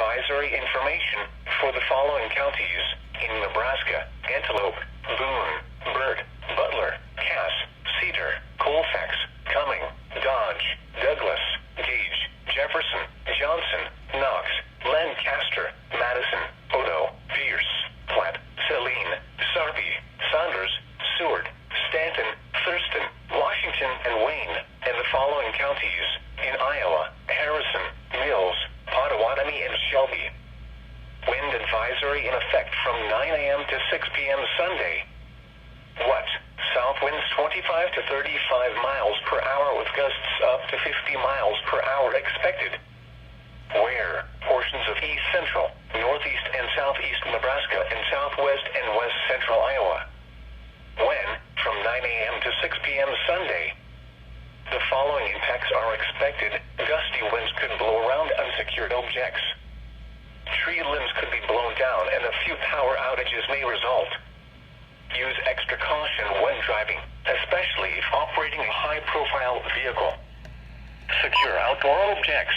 advisory information for the following counties in Nebraska: Antelope, Boone, Burt, Butler, Cass, Cedar, Colfax, Cumming, Dodge, Douglas, Gage, Jefferson, Johnson, Knox, Lancaster, Madison, Odo, Pierce, Platte, Saline, Sarpy, Saunders, Seward, Stanton, Thurston, Washington, and Wayne, and the following counties in Iowa: Harrison, Mills, Pottawatomie, and Shelby. Wind advisory in effect from 9 a.m. to 6 p.m. Sunday. What? South winds 25 to 35 miles per hour with gusts up to 50 miles per hour expected. Where? Portions of east central, northeast and southeast Nebraska and southwest and west central Iowa. When? From 9 a.m. to 6 p.m. Sunday. The following impacts are expected. Gusty winds could blow around unsecured objects. Tree limbs could be blown down and a few power outages may result. Use extra caution when driving, especially if operating a high-profile vehicle. Secure outdoor objects.